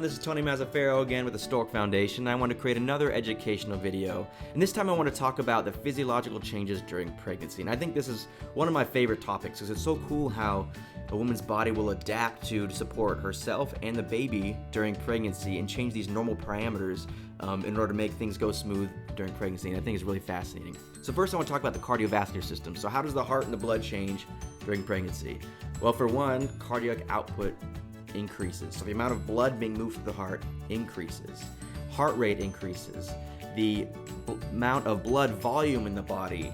this is Tony Mazzaferro again with the Stork Foundation. I want to create another educational video, and this time I want to talk about the physiological changes during pregnancy. And I think this is one of my favorite topics because it's so cool how a woman's body will adapt to support herself and the baby during pregnancy and change these normal parameters in order to make things go smooth during pregnancy, and I think it's really fascinating. So first I want to talk about the cardiovascular system. So how does the heart and the blood change during pregnancy? Well, for one, cardiac output increases. So the amount of blood being moved through the heart increases. Heart rate increases. The amount of blood volume in the body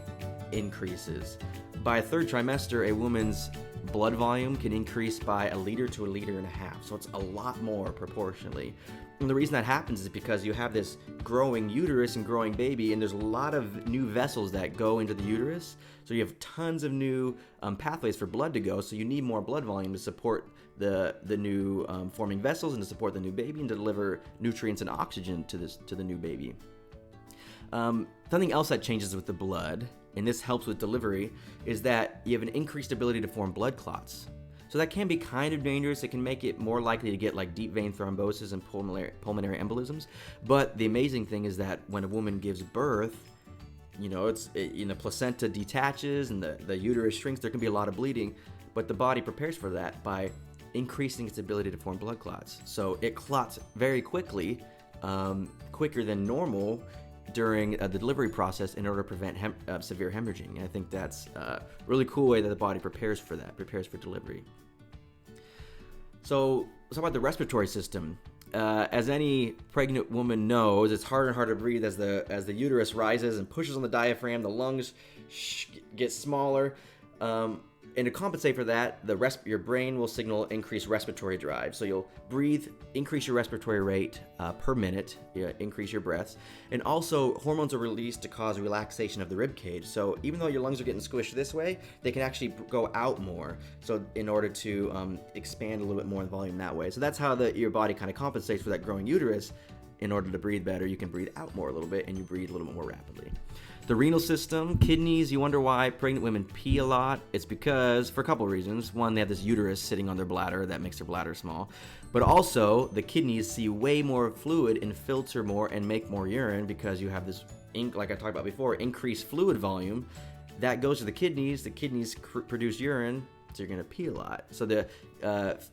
increases. By a third trimester, a woman's blood volume can increase by 1 liter to 1.5 liters. So it's a lot more proportionally. And the reason that happens is because you have this growing uterus and growing baby, and there's a lot of new vessels that go into the uterus. So you have tons of new pathways for blood to go. So you need more blood volume to support the new forming vessels and to support the new baby and to deliver nutrients and oxygen to the new baby. Something else that changes with the blood, and this helps with delivery, is that you have an increased ability to form blood clots. So that can be kind of dangerous. It can make it more likely to get like deep vein thrombosis and pulmonary embolisms. But the amazing thing is that when a woman gives birth, the placenta detaches and the uterus shrinks. There can be a lot of bleeding, but the body prepares for that by increasing its ability to form blood clots. So it clots very quickly, quicker than normal during the delivery process in order to prevent severe hemorrhaging. And I think that's a really cool way that the body prepares for delivery. So let's talk about the respiratory system. As any pregnant woman knows, it's harder and harder to breathe as the uterus rises and pushes on the diaphragm. The lungs get smaller. And to compensate for that, your brain will signal increased respiratory drive. So you'll breathe, increase your respiratory rate per minute, increase your breaths. And also, hormones are released to cause relaxation of the rib cage. So even though your lungs are getting squished this way, they can actually go out more. So in order to expand a little bit more in volume that way. So that's how your body kind of compensates for that growing uterus. In order to breathe better, you can breathe out more a little bit, and you breathe a little bit more rapidly. The renal system, kidneys, you wonder why pregnant women pee a lot. It's because, for a couple of reasons. One, they have this uterus sitting on their bladder that makes their bladder small. But also, the kidneys see way more fluid and filter more and make more urine because you have this, like I talked about before, increased fluid volume. That goes to the kidneys. The kidneys produce urine, so you're going to pee a lot. So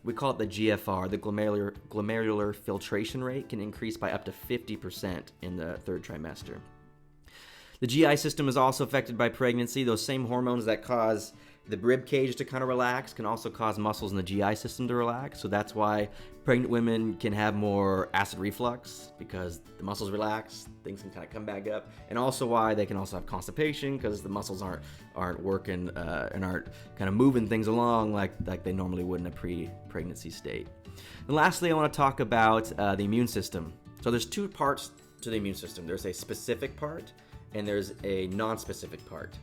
we call it the GFR, the glomerular filtration rate, can increase by up to 50% in the third trimester. The GI system is also affected by pregnancy. Those same hormones that cause the rib cage to kind of relax can also cause muscles in the GI system to relax. So that's why pregnant women can have more acid reflux, because the muscles relax, things can kind of come back up. And also why they can also have constipation, because the muscles aren't working and aren't kind of moving things along like they normally would in a pre-pregnancy state. And lastly, I want to talk about the immune system. So there's two parts to the immune system. There's a specific part and there's a non-specific part.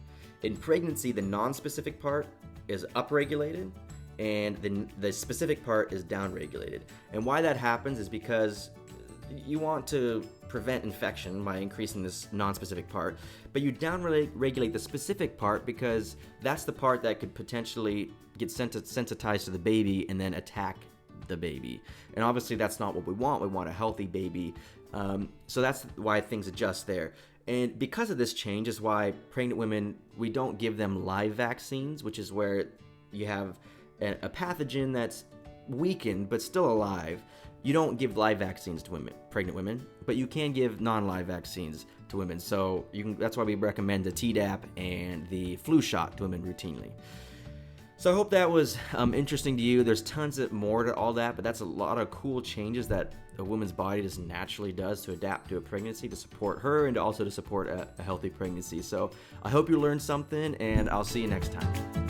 In pregnancy, the non-specific part is upregulated and the specific part is downregulated. And why that happens is because you want to prevent infection by increasing this non-specific part, but you downregulate the specific part because that's the part that could potentially get sensitized to the baby and then attack the baby. And obviously that's not what we want. We want a healthy baby. So that's why things adjust there. And because of this change is why pregnant women, we don't give them live vaccines, which is where you have a pathogen that's weakened but still alive. You don't give live vaccines to pregnant women, but you can give non-live vaccines to women. So that's why we recommend the Tdap and the flu shot to women routinely. So I hope that was interesting to you. There's tons more to all that, but that's a lot of cool changes that a woman's body just naturally does to adapt to a pregnancy, to support her, and also to support a healthy pregnancy. So I hope you learned something, and I'll see you next time.